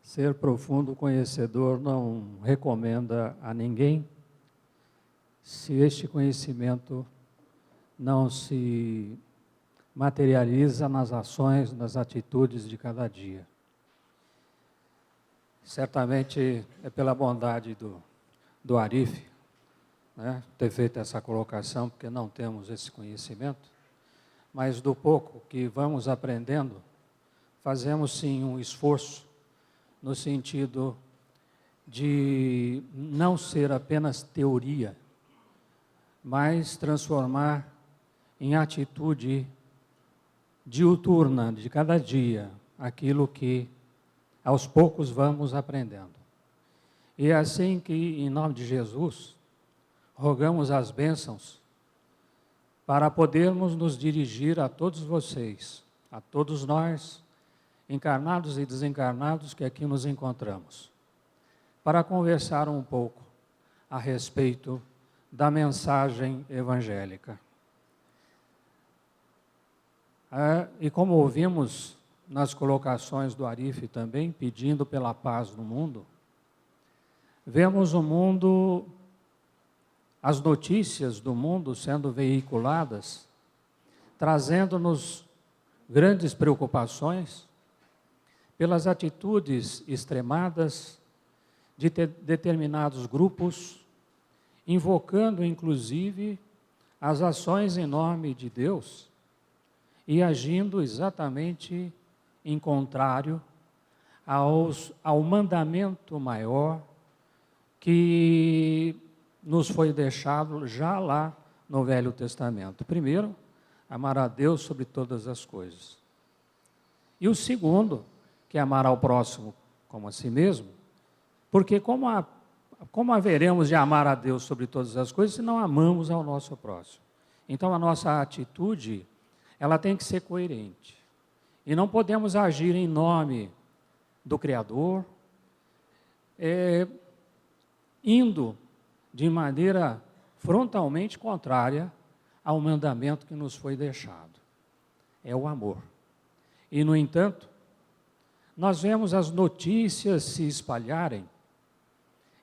Ser profundo conhecedor não recomenda a ninguém se este conhecimento não se materializa nas ações, nas atitudes de cada dia. Certamente é pela bondade do Arif, né, ter feito essa colocação, porque não temos esse conhecimento, mas do pouco que vamos aprendendo, fazemos sim um esforço no sentido de não ser apenas teoria, mas transformar em atitude diuturna de cada dia aquilo que aos poucos vamos aprendendo. E é assim que, em nome de Jesus, rogamos as bênçãos para podermos nos dirigir a todos vocês, a todos nós, encarnados e desencarnados que aqui nos encontramos, para conversar um pouco a respeito da mensagem evangélica. E como ouvimos nas colocações do Arif também, pedindo pela paz no mundo, vemos o mundo, as notícias do mundo sendo veiculadas, trazendo-nos grandes preocupações pelas atitudes extremadas de determinados grupos, invocando inclusive as ações em nome de Deus e agindo exatamente em contrário ao mandamento maior que nos foi deixado já lá no Velho Testamento. Primeiro, amar a Deus sobre todas as coisas. E o segundo, que é amar ao próximo como a si mesmo, porque como haveremos de amar a Deus sobre todas as coisas se não amamos ao nosso próximo? Então a nossa atitude, ela tem que ser coerente. E não podemos agir em nome do Criador, indo de maneira frontalmente contrária ao mandamento que nos foi deixado. É o amor. E, no entanto, nós vemos as notícias se espalharem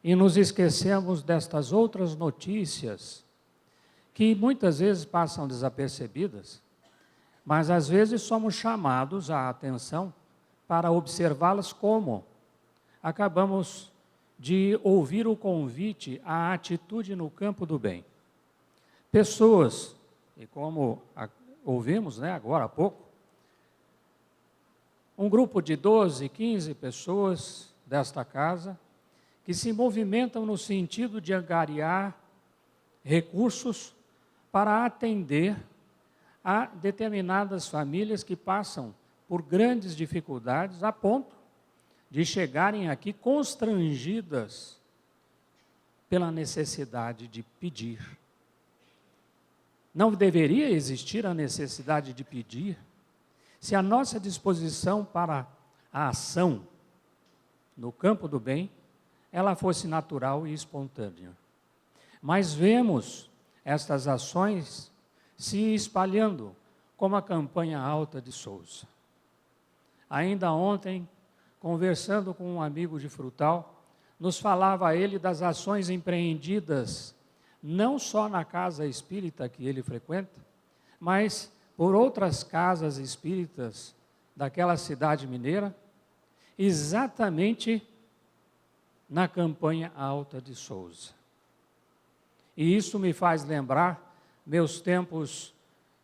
e nos esquecemos destas outras notícias que muitas vezes passam desapercebidas, mas às vezes somos chamados à atenção para observá-las como acabamos de ouvir o convite à atitude no campo do bem. Pessoas, e como ouvimos agora há pouco, um grupo de 12, 15 pessoas desta casa, que se movimentam no sentido de angariar recursos para atender a determinadas famílias que passam por grandes dificuldades, a ponto de chegarem aqui constrangidas pela necessidade de pedir. Não deveria existir a necessidade de pedir se a nossa disposição para a ação no campo do bem, ela fosse natural e espontânea. Mas vemos estas ações se espalhando como a campanha Alta de Souza. Ainda ontem, conversando com um amigo de Frutal, nos falava ele das ações empreendidas, não só na casa espírita que ele frequenta, mas por outras casas espíritas daquela cidade mineira, exatamente na campanha Alta de Souza. E isso me faz lembrar meus tempos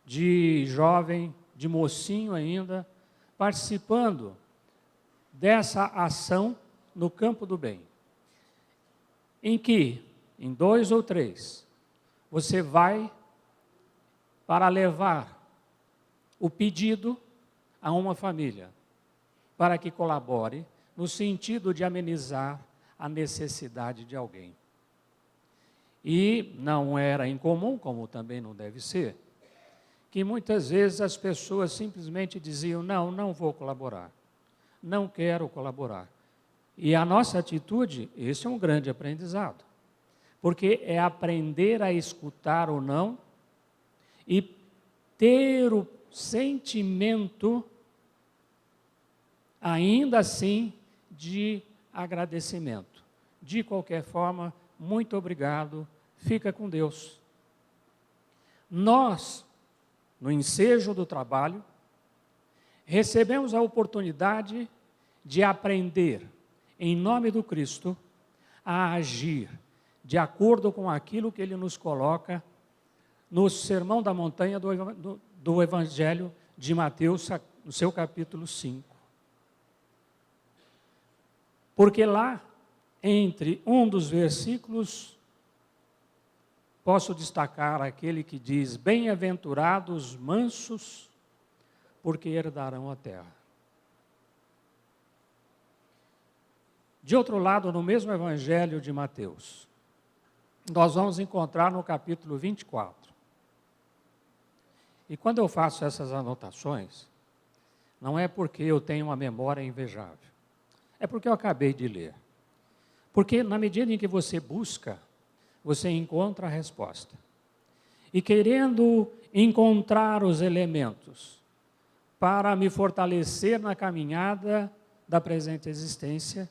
de jovem, de mocinho ainda, participando dessa ação no campo do bem, em que, em 2 ou 3, você vai para levar o pedido a uma família, para que colabore no sentido de amenizar a necessidade de alguém. E não era incomum, como também não deve ser, que muitas vezes as pessoas simplesmente diziam, não vou colaborar, não quero colaborar. E a nossa atitude, esse é um grande aprendizado, porque é aprender a escutar ou não e ter o sentimento, ainda assim, de agradecimento. De qualquer forma, muito obrigado, fica com Deus. Nós, no ensejo do trabalho, recebemos a oportunidade de aprender, em nome do Cristo, a agir de acordo com aquilo que Ele nos coloca no Sermão da Montanha do Evangelho de Mateus, no seu capítulo 5. Porque lá, entre um dos versículos, posso destacar aquele que diz: bem-aventurados mansos, porque herdarão a terra. De outro lado, no mesmo Evangelho de Mateus, nós vamos encontrar no capítulo 24. E quando eu faço essas anotações, não é porque eu tenho uma memória invejável, é porque eu acabei de ler. Porque na medida em que você busca, você encontra a resposta. E querendo encontrar os elementos para me fortalecer na caminhada da presente existência,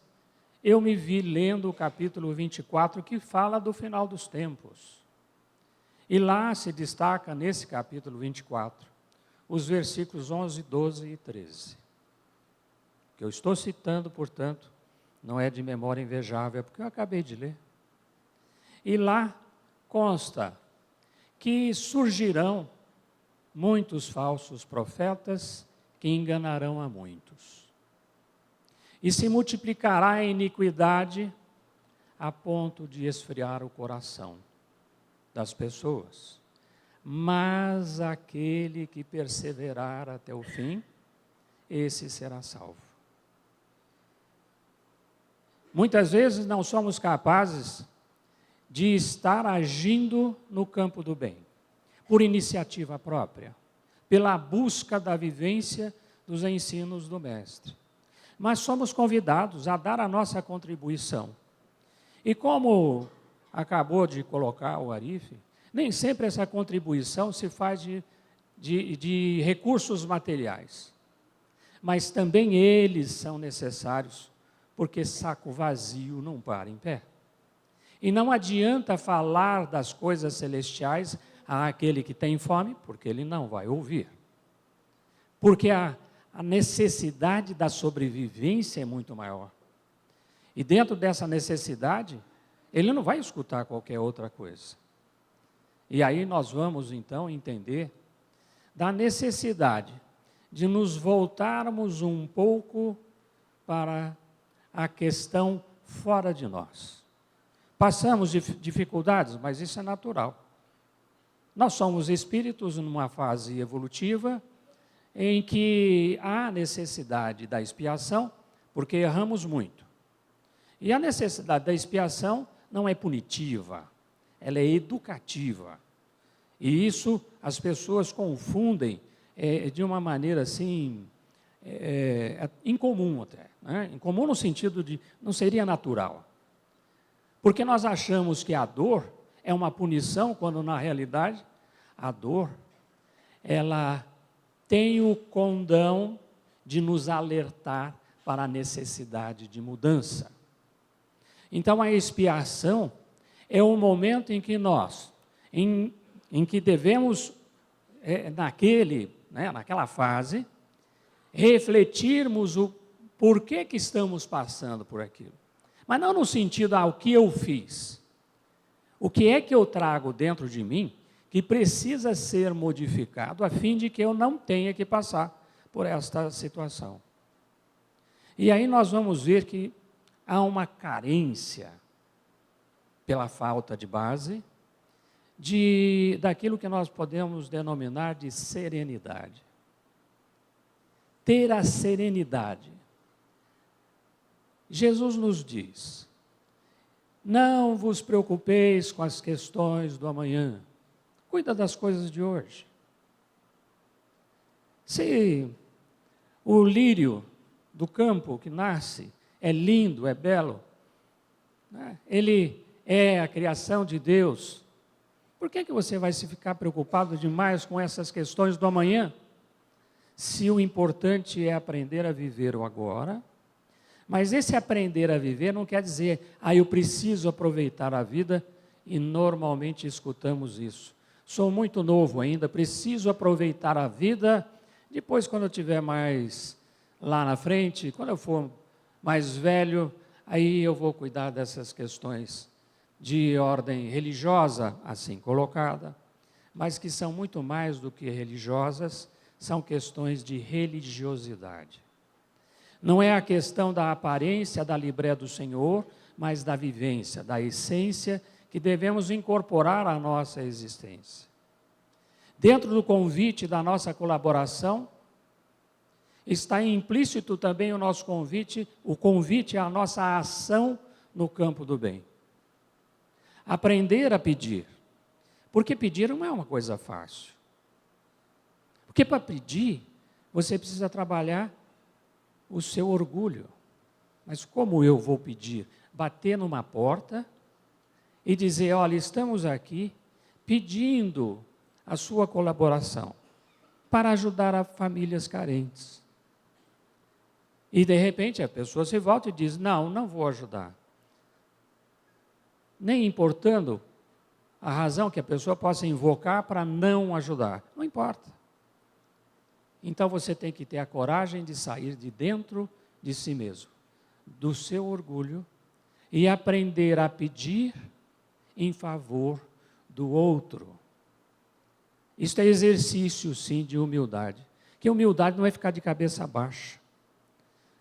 eu me vi lendo o capítulo 24, que fala do final dos tempos. E lá se destaca, nesse capítulo 24, os versículos 11, 12 e 13. O que eu estou citando, portanto, não é de memória invejável, é porque eu acabei de ler. E lá consta que surgirão muitos falsos profetas que enganarão a muitos. E se multiplicará a iniquidade a ponto de esfriar o coração das pessoas. Mas aquele que perseverar até o fim, esse será salvo. Muitas vezes não somos capazes de estar agindo no campo do bem, por iniciativa própria, pela busca da vivência dos ensinos do Mestre. Mas somos convidados a dar a nossa contribuição. E como acabou de colocar o Arife, nem sempre essa contribuição se faz de recursos materiais. Mas também eles são necessários, porque saco vazio não para em pé. E não adianta falar das coisas celestiais àquele que tem fome, porque ele não vai ouvir. Porque a necessidade da sobrevivência é muito maior. E dentro dessa necessidade, ele não vai escutar qualquer outra coisa. E aí nós vamos então entender da necessidade de nos voltarmos um pouco para a questão fora de nós. Passamos dificuldades, mas isso é natural. Nós somos espíritos numa fase evolutiva em que há necessidade da expiação, porque erramos muito. E a necessidade da expiação não é punitiva, ela é educativa. E isso as pessoas confundem de uma maneira assim, incomum até. Né? Incomum no sentido de não seria natural. Porque nós achamos que a dor é uma punição, quando na realidade a dor, ela tem o condão de nos alertar para a necessidade de mudança. Então, a expiação é o momento em que nós, em que devemos, naquela fase, refletirmos o porquê que estamos passando por aquilo. Mas não no sentido, o que eu fiz. O que é que eu trago dentro de mim que precisa ser modificado a fim de que eu não tenha que passar por esta situação. E aí nós vamos ver que há uma carência, pela falta de base, daquilo que nós podemos denominar de serenidade. Ter a serenidade. Jesus nos diz: não vos preocupeis com as questões do amanhã, cuida das coisas de hoje. Se o lírio do campo que nasce é lindo, é belo, né? Ele é a criação de Deus, por que você vai se ficar preocupado demais com essas questões do amanhã? Se o importante é aprender a viver o agora, Mas esse aprender a viver não quer dizer, eu preciso aproveitar a vida, e normalmente escutamos isso. Sou muito novo ainda, preciso aproveitar a vida, depois quando eu estiver mais lá na frente, quando eu for mais velho, aí eu vou cuidar dessas questões de ordem religiosa, assim colocada, mas que são muito mais do que religiosas, são questões de religiosidade. Não é a questão da aparência da libré do Senhor, mas da vivência, da essência que devemos incorporar à nossa existência. Dentro do convite da nossa colaboração, está implícito também o nosso convite, o convite à nossa ação no campo do bem. Aprender a pedir, porque pedir não é uma coisa fácil. Porque para pedir, você precisa trabalhar o seu orgulho. Mas como eu vou pedir? Bater numa porta e dizer, olha, estamos aqui pedindo a sua colaboração para ajudar a famílias carentes. E de repente a pessoa se volta e diz, não vou ajudar. Nem importando a razão que a pessoa possa invocar para não ajudar, não importa. Então você tem que ter a coragem de sair de dentro de si mesmo, do seu orgulho, e aprender a pedir em favor do outro. Isto é exercício, sim, de humildade. Que humildade não é ficar de cabeça baixa,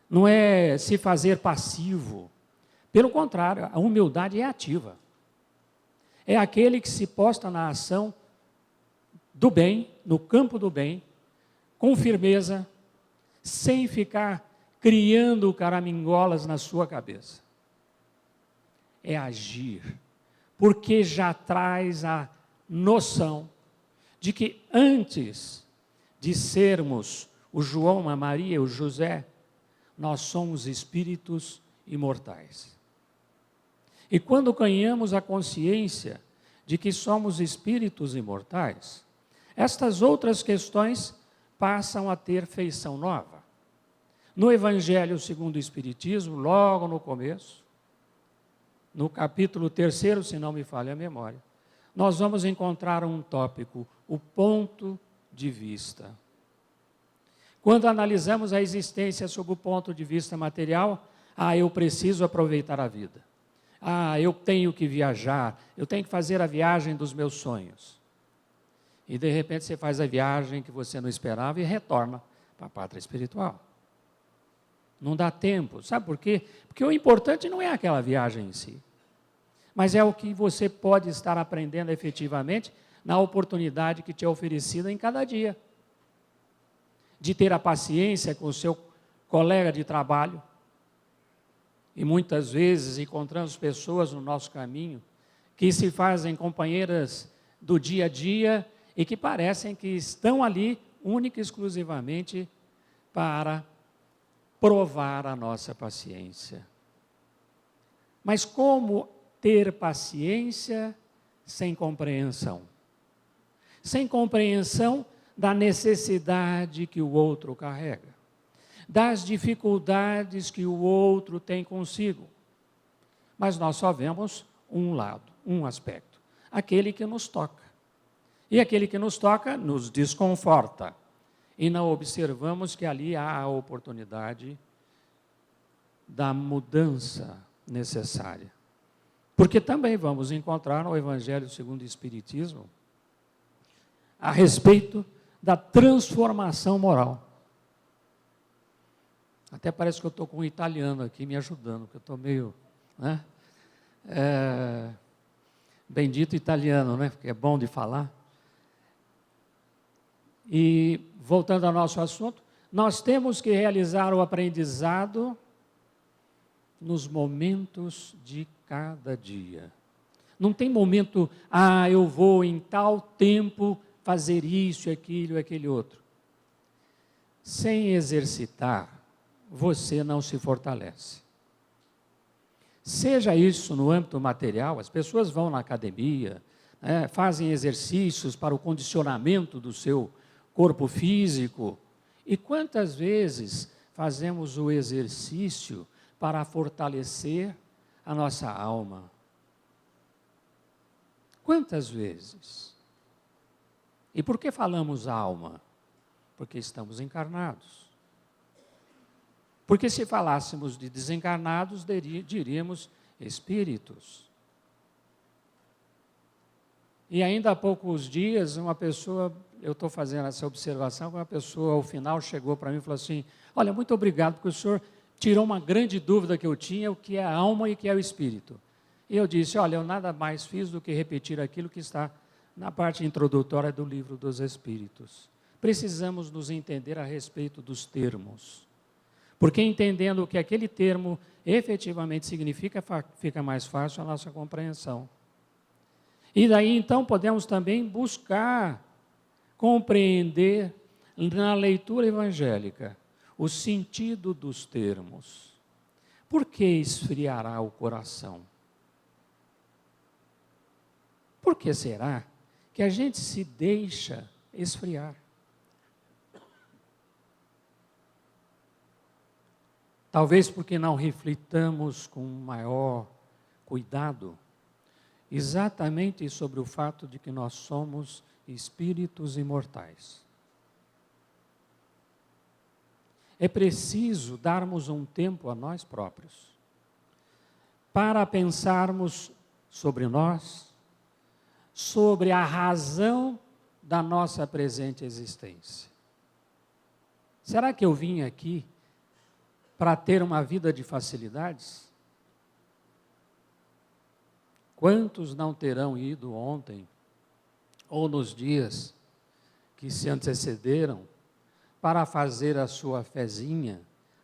não é se fazer passivo. Pelo contrário, a humildade é ativa. É aquele que se posta na ação do bem, no campo do bem, com firmeza, sem ficar criando caramingolas na sua cabeça. É agir, porque já traz a noção de que antes de sermos o João, a Maria, o José, nós somos espíritos imortais. E quando ganhamos a consciência de que somos espíritos imortais, estas outras questões passam a ter feição nova. No Evangelho segundo o Espiritismo, logo no começo, no capítulo 3º, se não me falha a memória, nós vamos encontrar um tópico, o ponto de vista. Quando analisamos a existência sob o ponto de vista material, eu preciso aproveitar a vida. Eu tenho que viajar, eu tenho que fazer a viagem dos meus sonhos. E de repente você faz a viagem que você não esperava e retorna para a pátria espiritual. Não dá tempo, sabe por quê? Porque o importante não é aquela viagem em si, mas é o que você pode estar aprendendo efetivamente na oportunidade que te é oferecida em cada dia. De ter a paciência com o seu colega de trabalho. E muitas vezes encontramos pessoas no nosso caminho que se fazem companheiras do dia a dia e que parecem que estão ali única e exclusivamente para provar a nossa paciência. Mas como ter paciência sem compreensão? Sem compreensão da necessidade que o outro carrega, das dificuldades que o outro tem consigo. Mas nós só vemos um lado, um aspecto, aquele que nos toca. E aquele que nos toca nos desconforta. E não observamos que ali há a oportunidade da mudança necessária. Porque também vamos encontrar no Evangelho segundo o Espiritismo a respeito da transformação moral. Até parece que eu estou com um italiano aqui me ajudando, porque eu estou meio... né? Bendito italiano, né? Porque é bom de falar. E, voltando ao nosso assunto, nós temos que realizar o aprendizado nos momentos de cada dia. Não tem momento, eu vou em tal tempo fazer isso, aquilo, aquele outro. Sem exercitar, você não se fortalece. Seja isso no âmbito material, as pessoas vão na academia, fazem exercícios para o condicionamento do seu corpo físico. E quantas vezes fazemos o exercício para fortalecer a nossa alma. Quantas vezes? E por que falamos alma? Porque estamos encarnados. Porque se falássemos de desencarnados, diríamos espíritos. E ainda há poucos dias, eu estou fazendo essa observação, uma pessoa ao final chegou para mim e falou assim, olha, muito obrigado, porque o senhor tirou uma grande dúvida que eu tinha, o que é a alma e o que é o espírito. E eu disse, olha, eu nada mais fiz do que repetir aquilo que está na parte introdutória do livro dos Espíritos. Precisamos nos entender a respeito dos termos. Porque entendendo o que aquele termo efetivamente significa, fica mais fácil a nossa compreensão. E daí, então, podemos também buscar compreender na leitura evangélica o sentido dos termos. Por que esfriará o coração? Por que será que a gente se deixa esfriar? Talvez porque não reflitamos com maior cuidado exatamente sobre o fato de que nós somos espíritos imortais. É preciso darmos um tempo a nós próprios para pensarmos sobre nós, sobre a razão da nossa presente existência. Será que eu vim aqui para ter uma vida de facilidades? Quantos não terão ido ontem, ou nos dias que se antecederam, para fazer a sua fezinha,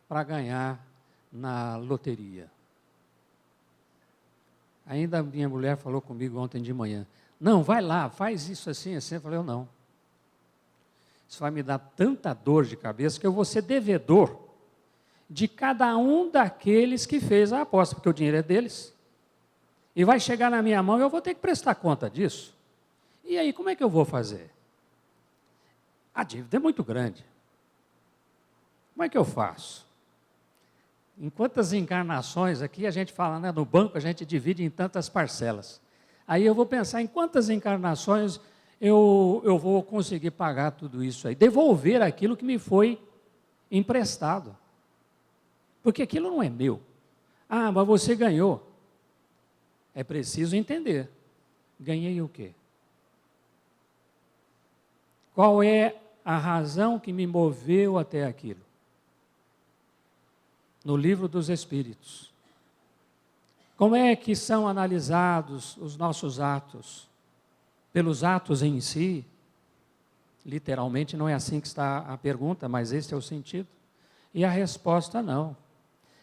para ganhar na loteria? Ainda a minha mulher falou comigo ontem de manhã, não, vai lá, faz isso assim, assim. Eu falei, não. Isso vai me dar tanta dor de cabeça que eu vou ser devedor de cada um daqueles que fez a aposta, porque o dinheiro é deles. E vai chegar na minha mão e eu vou ter que prestar conta disso. E aí, como é que eu vou fazer? A dívida é muito grande. Como é que eu faço? Em quantas encarnações aqui a gente fala, né, no banco a gente divide em tantas parcelas. Aí eu vou pensar em quantas encarnações eu vou conseguir pagar tudo isso aí, devolver aquilo que me foi emprestado. Porque aquilo não é meu. Ah, mas você ganhou. É preciso entender. Ganhei o quê? Qual é a razão que me moveu até aquilo? No livro dos Espíritos. Como é que são analisados os nossos atos? Pelos atos em si? Literalmente não é assim que está a pergunta, mas esse é o sentido. E a resposta não.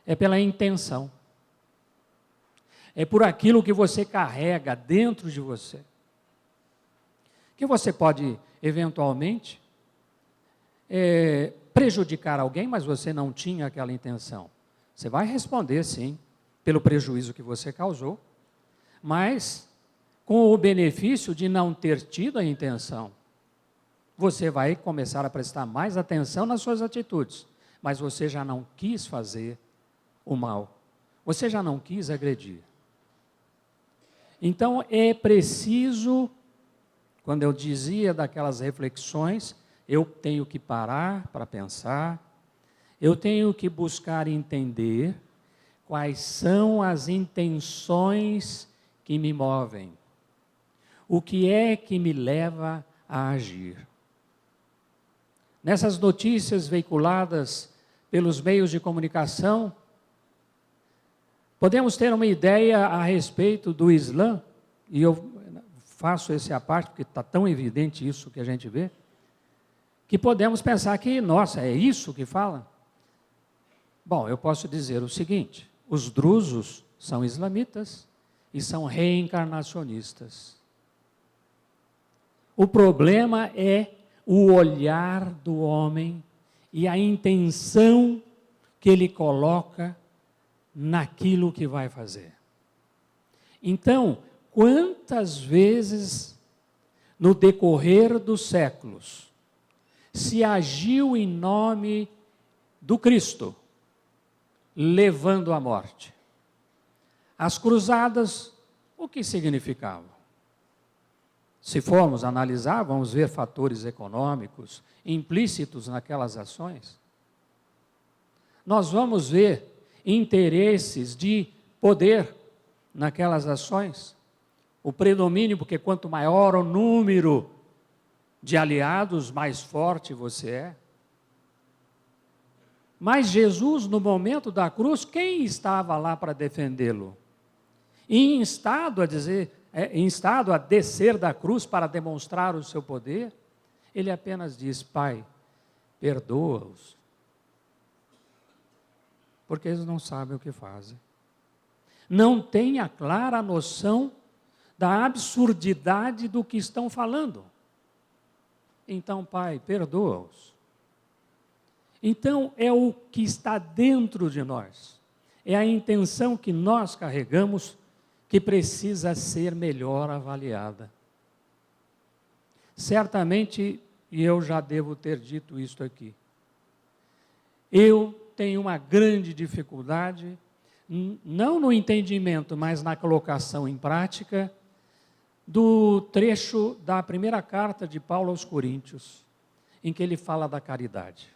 É pela intenção. É por aquilo que você carrega dentro de você. Que você pode, eventualmente, prejudicar alguém, mas você não tinha aquela intenção. Você vai responder, sim, pelo prejuízo que você causou, mas com o benefício de não ter tido a intenção. Você vai começar a prestar mais atenção nas suas atitudes, mas você já não quis fazer o mal. Você já não quis agredir. Então, é preciso, quando eu dizia daquelas reflexões, eu tenho que parar para pensar, eu tenho que buscar entender quais são as intenções que me movem, o que é que me leva a agir. Nessas notícias veiculadas pelos meios de comunicação, podemos ter uma ideia a respeito do Islã, e eu faço esse à parte, porque está tão evidente isso que a gente vê, que podemos pensar que, nossa, é isso que fala? Bom, eu posso dizer o seguinte, os drusos são islamitas e são reencarnacionistas. O problema é o olhar do homem e a intenção que ele coloca naquilo que vai fazer. Então, quantas vezes no decorrer dos séculos se agiu em nome do Cristo, levando à morte. As cruzadas, o que significavam? Se formos analisar, vamos ver fatores econômicos implícitos naquelas ações. Nós vamos ver interesses de poder naquelas ações. O predomínio, porque quanto maior o número de aliados, mais forte você é. Mas Jesus, no momento da cruz, quem estava lá para defendê-lo? Em estado a descer da cruz para demonstrar o seu poder, ele apenas diz: Pai, perdoa-os, porque eles não sabem o que fazem. Não têm a clara noção da absurdidade do que estão falando. Então, Pai, perdoa-os. Então, é o que está dentro de nós, é a intenção que nós carregamos que precisa ser melhor avaliada. Certamente, e eu já devo ter dito isso aqui, eu tenho uma grande dificuldade, não no entendimento, mas na colocação em prática, do trecho da primeira carta de Paulo aos Coríntios, em que ele fala da caridade.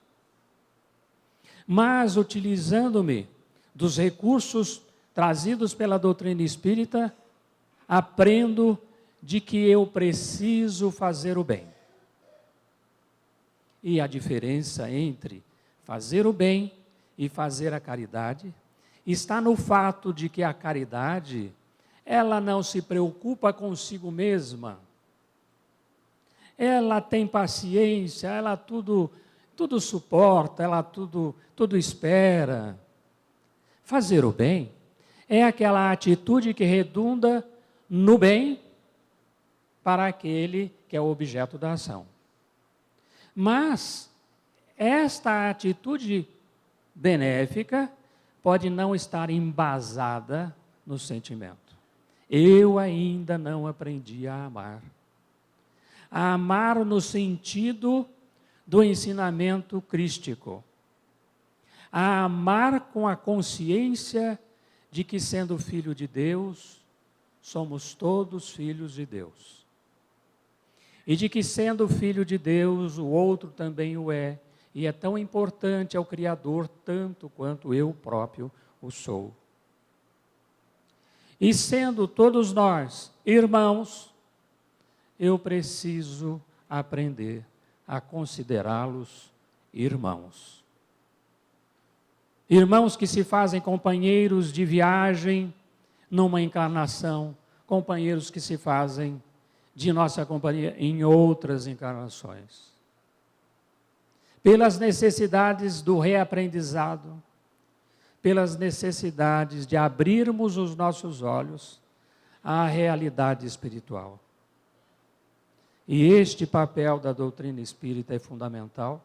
Mas, utilizando-me dos recursos trazidos pela doutrina espírita, aprendo de que eu preciso fazer o bem. E a diferença entre fazer o bem e fazer a caridade está no fato de que a caridade, ela não se preocupa consigo mesma. Ela tem paciência, ela tudo suporta, ela tudo espera. Fazer o bem é aquela atitude que redunda no bem para aquele que é o objeto da ação. Mas esta atitude benéfica pode não estar embasada no sentimento. Eu ainda não aprendi a amar. A amar no sentido do ensinamento crístico. A amar com a consciência de que, sendo filho de Deus, somos todos filhos de Deus. E de que, sendo filho de Deus, o outro também o é. E é tão importante ao Criador tanto quanto eu próprio o sou. E sendo todos nós irmãos, eu preciso aprender a considerá-los irmãos. Irmãos que se fazem companheiros de viagem numa encarnação, companheiros que se fazem de nossa companhia em outras encarnações. Pelas necessidades do reaprendizado, pelas necessidades de abrirmos os nossos olhos à realidade espiritual. E este papel da doutrina espírita é fundamental,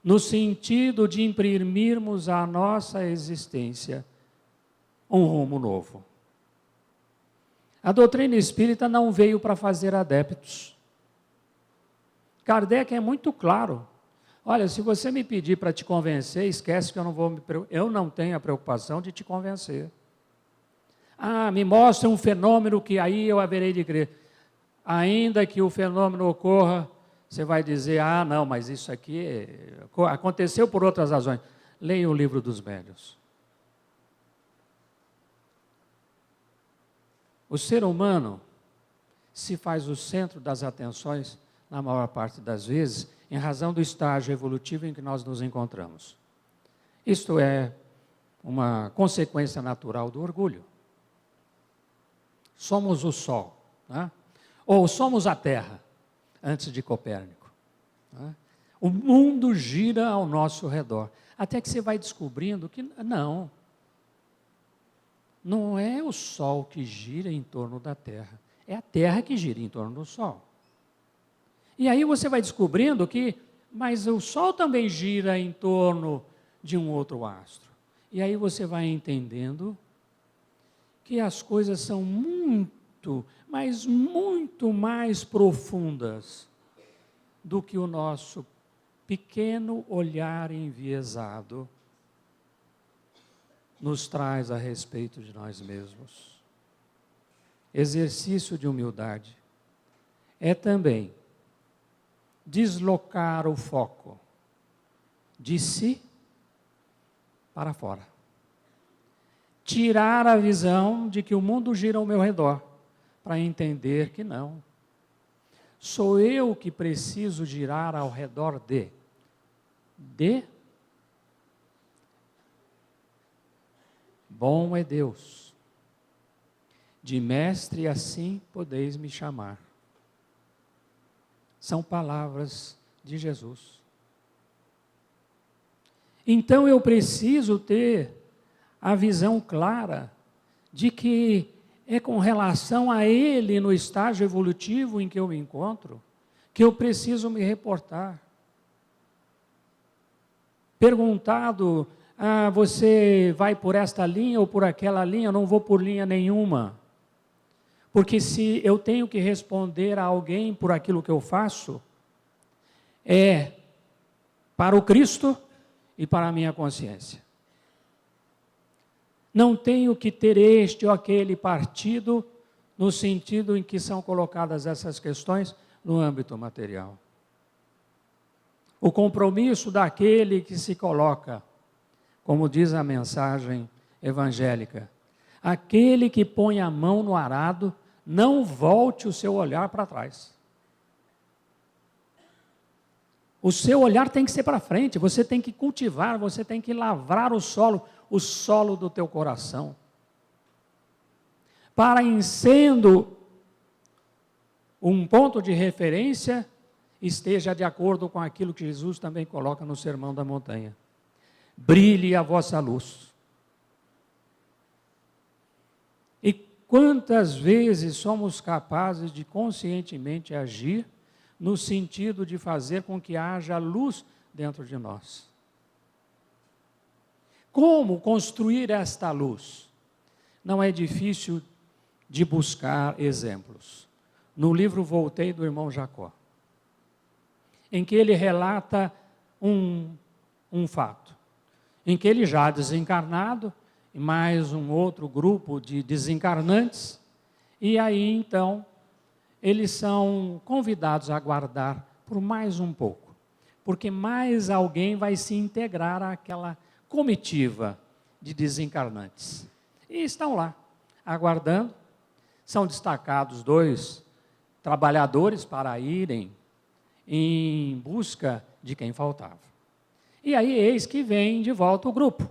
no sentido de imprimirmos à nossa existência um rumo novo. A doutrina espírita não veio para fazer adeptos. Kardec é muito claro. Olha, se você me pedir para te convencer, esquece que eu não tenho a preocupação de te convencer. Ah, me mostra um fenômeno que aí eu haverei de crer. Ainda que o fenômeno ocorra, você vai dizer: ah, não, mas isso aqui aconteceu por outras razões. Leia o livro dos médiuns. O ser humano se faz o centro das atenções, na maior parte das vezes, em razão do estágio evolutivo em que nós nos encontramos. Isto é uma consequência natural do orgulho. Somos o Sol, né? Ou somos a Terra, antes de Copérnico. Né? O mundo gira ao nosso redor, até que você vai descobrindo que não é o Sol que gira em torno da Terra, é a Terra que gira em torno do Sol. E aí você vai descobrindo mas o Sol também gira em torno de um outro astro. E aí você vai entendendo que as coisas são muito, mas muito mais profundas do que o nosso pequeno olhar enviesado nos traz a respeito de nós mesmos. Exercício de humildade é também deslocar o foco de si para fora. Tirar a visão de que o mundo gira ao meu redor, para entender que não. Sou eu que preciso girar ao redor de. Bom é Deus. De mestre assim podeis me chamar. São palavras de Jesus. Então eu preciso ter a visão clara de que é com relação a Ele, no estágio evolutivo em que eu me encontro, que eu preciso me reportar. Perguntado, você vai por esta linha ou por aquela linha? Eu não vou por linha nenhuma. Porque se eu tenho que responder a alguém por aquilo que eu faço, é para o Cristo e para a minha consciência. Não tenho que ter este ou aquele partido no sentido em que são colocadas essas questões no âmbito material. O compromisso daquele que se coloca, como diz a mensagem evangélica, aquele que põe a mão no arado, não volte o seu olhar para trás. O seu olhar tem que ser para frente, você tem que cultivar, você tem que lavrar o solo do teu coração. Para em sendo um ponto de referência, esteja de acordo com aquilo que Jesus também coloca no Sermão da Montanha. Brilhe a vossa luz. E quantas vezes somos capazes de conscientemente agir no sentido de fazer com que haja luz dentro de nós? Como construir esta luz? Não é difícil de buscar exemplos. No livro Voltei, do irmão Jacó, em que ele relata um fato, em que ele já desencarnado, e mais um outro grupo de desencarnantes, e aí então eles são convidados a aguardar por mais um pouco, porque mais alguém vai se integrar àquela comitiva de desencarnantes. E estão lá, aguardando. São destacados 2 trabalhadores para irem em busca de quem faltava. E aí eis que vem de volta o grupo.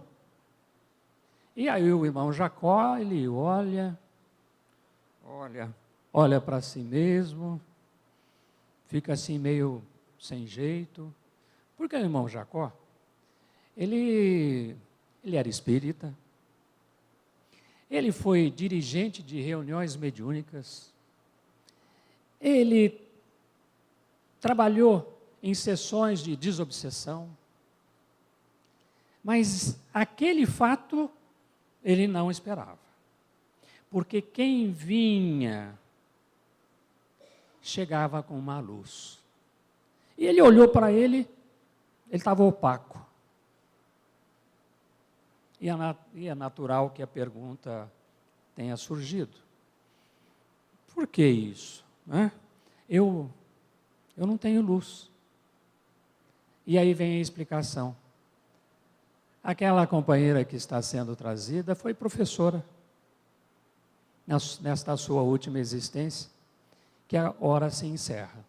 E aí o irmão Jacó, ele olha para si mesmo, fica assim meio sem jeito. Porque o irmão Jacó, ele era espírita, ele foi dirigente de reuniões mediúnicas, ele trabalhou em sessões de desobsessão, mas aquele fato ele não esperava, porque quem vinha chegava com uma luz, e ele olhou para ele estava opaco, e é natural que a pergunta tenha surgido: por que isso? Né? Eu não tenho luz. E aí vem a explicação. Aquela companheira que está sendo trazida foi professora, nesta sua última existência, que a hora se encerra.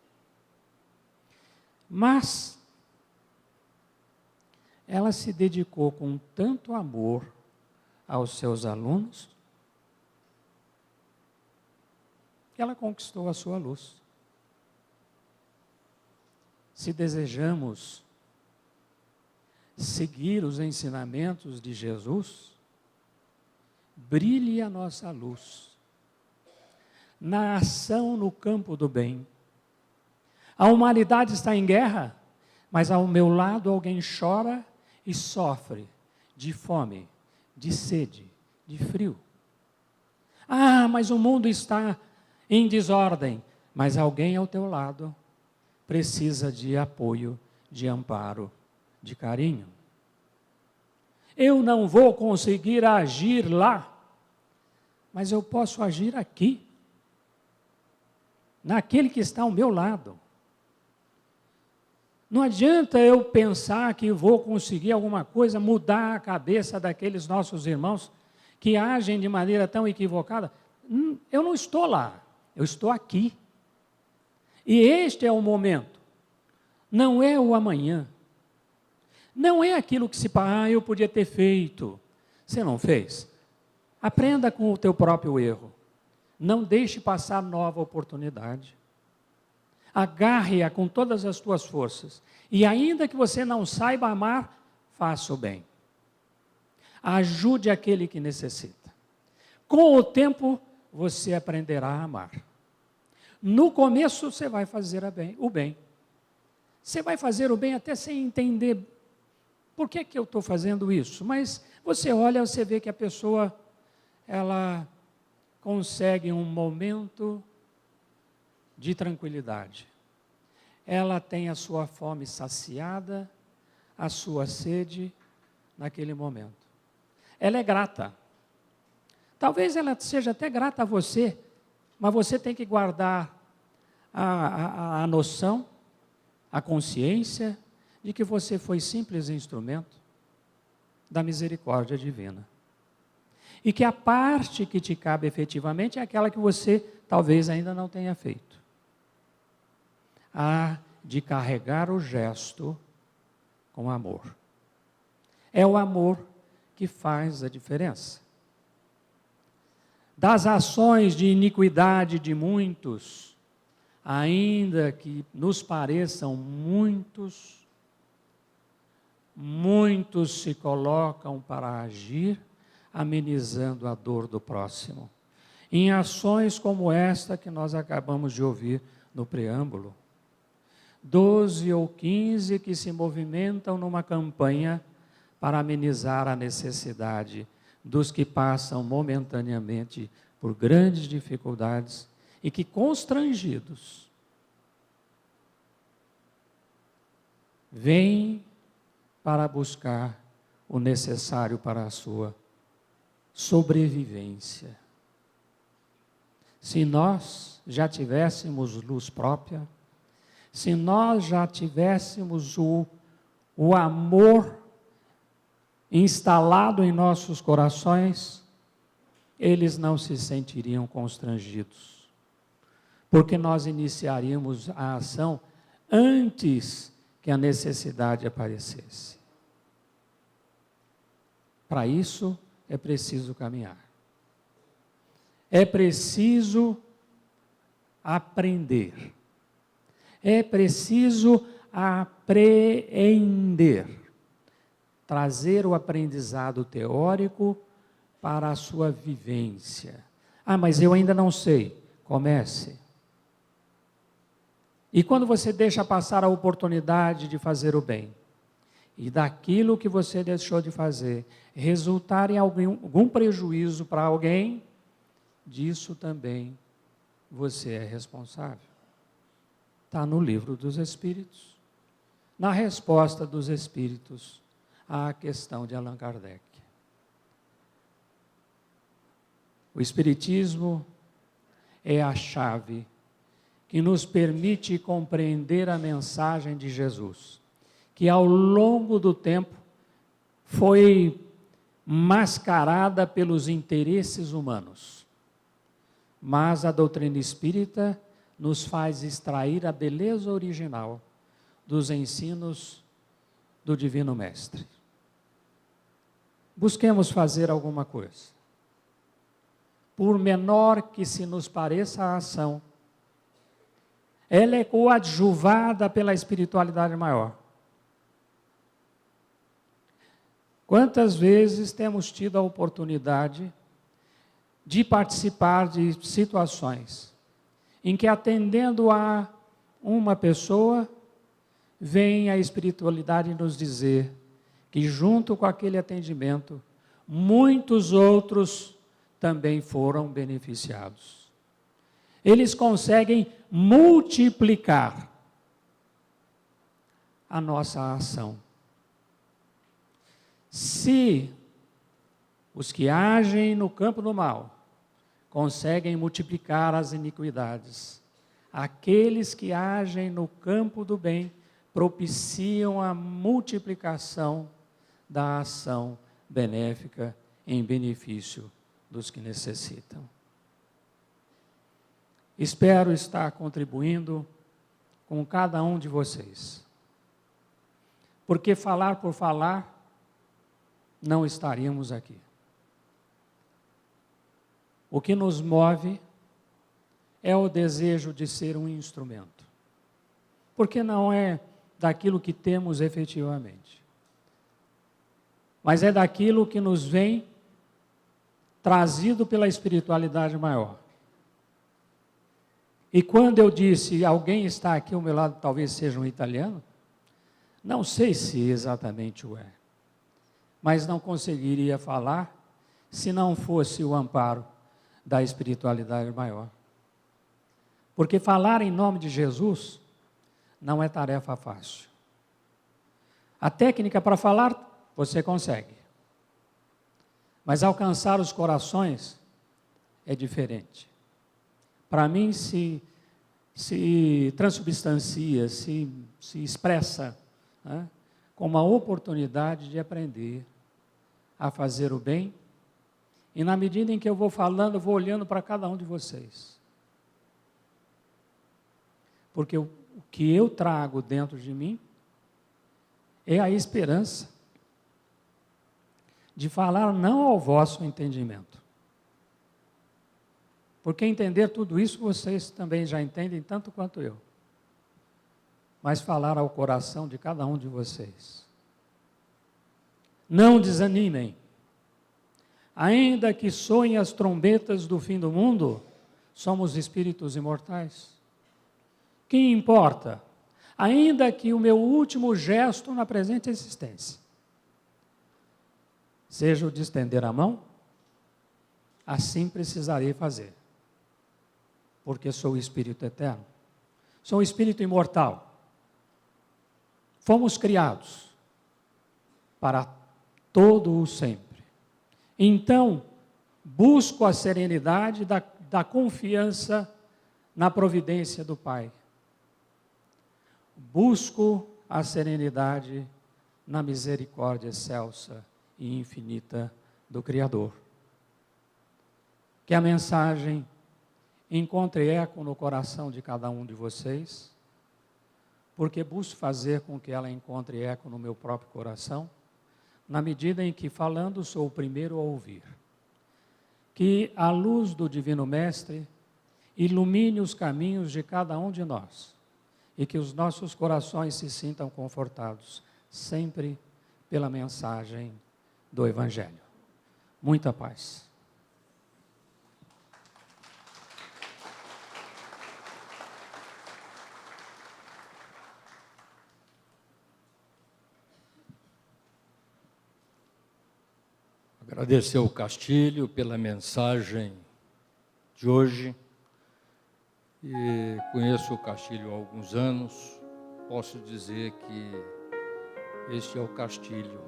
Mas ela se dedicou com tanto amor aos seus alunos, que ela conquistou a sua luz. Se desejamos seguir os ensinamentos de Jesus, brilhe a nossa luz na ação no campo do bem. A humanidade está em guerra, mas ao meu lado alguém chora e sofre de fome, de sede, de frio. Ah, mas o mundo está em desordem, mas alguém ao teu lado precisa de apoio, de amparo, de carinho. eu não vou conseguir agir lá, mas eu posso agir aqui, naquele que está ao meu lado. Não adianta eu pensar que vou conseguir alguma coisa, mudar a cabeça daqueles nossos irmãos que agem de maneira tão equivocada. Eu não estou lá, eu estou aqui. E este é o momento, não é o amanhã. Não é aquilo que se fala, eu podia ter feito. Você não fez? Aprenda com o teu próprio erro. Não deixe passar nova oportunidade. Agarre-a com todas as tuas forças. E ainda que você não saiba amar, faça o bem. Ajude aquele que necessita. Com o tempo, você aprenderá a amar. No começo, você vai fazer o bem. Você vai fazer o bem até sem entender por que eu estou fazendo isso. Mas você olha, você vê que a pessoa, ela consegue um momento de tranquilidade. Ela tem a sua fome saciada, a sua sede naquele momento. Ela é grata. Talvez ela seja até grata a você, mas você tem que guardar a noção, a consciência de que você foi simples instrumento da misericórdia divina. E que a parte que te cabe efetivamente é aquela que você talvez ainda não tenha feito. A de carregar o gesto com amor. É o amor que faz a diferença. Das ações de iniquidade de muitos, ainda que nos pareçam muitos se colocam para agir, amenizando a dor do próximo. Em ações como esta que nós acabamos de ouvir no preâmbulo. 12 ou 15 que se movimentam numa campanha para amenizar a necessidade dos que passam momentaneamente por grandes dificuldades e que, constrangidos, vêm para buscar o necessário para a sua sobrevivência. Se nós já tivéssemos luz própria, se nós já tivéssemos o amor instalado em nossos corações, eles não se sentiriam constrangidos, porque nós iniciaríamos a ação antes que a necessidade aparecesse. Para isso, é preciso caminhar. É preciso aprender. É preciso apreender. Trazer o aprendizado teórico para a sua vivência. Ah, mas eu ainda não sei. Comece. E quando você deixa passar a oportunidade de fazer o bem, e daquilo que você deixou de fazer, resultar em algum prejuízo para alguém, disso também você é responsável. Está no livro dos Espíritos, na resposta dos Espíritos à questão de Allan Kardec. O Espiritismo é a chave que nos permite compreender a mensagem de Jesus, que ao longo do tempo foi mascarada pelos interesses humanos. Mas a doutrina espírita nos faz extrair a beleza original dos ensinos do Divino Mestre. Busquemos fazer alguma coisa. Por menor que se nos pareça a ação, ela é coadjuvada pela espiritualidade maior. Quantas vezes temos tido a oportunidade de participar de situações em que, atendendo a uma pessoa, vem a espiritualidade nos dizer que, junto com aquele atendimento, muitos outros também foram beneficiados. Eles conseguem multiplicar a nossa ação. Se os que agem no campo do mal conseguem multiplicar as iniquidades, aqueles que agem no campo do bem propiciam a multiplicação da ação benéfica em benefício dos que necessitam. Espero estar contribuindo com cada um de vocês, porque falar por falar, não estaríamos aqui. O que nos move é o desejo de ser um instrumento, porque não é daquilo que temos efetivamente, mas é daquilo que nos vem trazido pela espiritualidade maior. E quando eu disse, alguém está aqui ao meu lado, talvez seja um italiano, não sei se exatamente o é, mas não conseguiria falar se não fosse o amparo da espiritualidade maior. Porque falar em nome de Jesus não é tarefa fácil. A técnica para falar, você consegue. Mas alcançar os corações é diferente. Para mim, se transubstancia, se expressa, né, com uma oportunidade de aprender a fazer o bem. E na medida em que eu vou falando, eu vou olhando para cada um de vocês. Porque o que eu trago dentro de mim é a esperança de falar não ao vosso entendimento. Porque entender tudo isso vocês também já entendem tanto quanto eu. Mas falar ao coração de cada um de vocês. Não desanimem. Ainda que soem as trombetas do fim do mundo, somos espíritos imortais. Que importa? Ainda que o meu último gesto na presente existência seja o de estender a mão, assim precisarei fazer. Porque sou o espírito eterno. Sou um espírito imortal. Fomos criados para todo o sempre. Então, busco a serenidade da confiança na providência do Pai. Busco a serenidade na misericórdia excelsa e infinita do Criador. Que a mensagem encontre eco no coração de cada um de vocês, porque busco fazer com que ela encontre eco no meu próprio coração, na medida em que, falando, sou o primeiro a ouvir. Que a luz do Divino Mestre ilumine os caminhos de cada um de nós e que os nossos corações se sintam confortados, sempre pela mensagem do Evangelho. Muita paz. Agradecer ao Castilho pela mensagem de hoje. E conheço o Castilho há alguns anos. Posso dizer que este é o Castilho,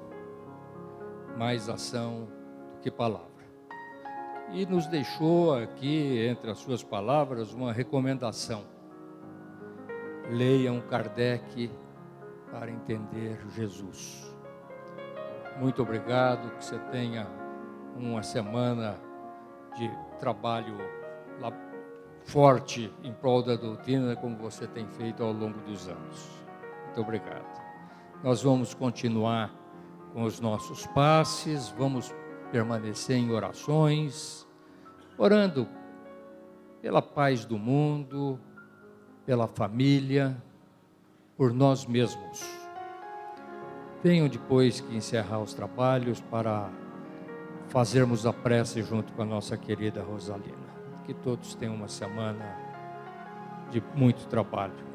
mais ação do que palavra. E nos deixou aqui, entre as suas palavras, uma recomendação. Leiam Kardec para entender Jesus. Muito obrigado, que você tenha uma semana de trabalho forte em prol da doutrina, como você tem feito ao longo dos anos. Muito obrigado. Nós vamos continuar com os nossos passes, vamos permanecer em orações, orando pela paz do mundo, pela família, por nós mesmos. Venham depois que encerrar os trabalhos para fazermos a prece junto com a nossa querida Rosalina. Que todos tenham uma semana de muito trabalho.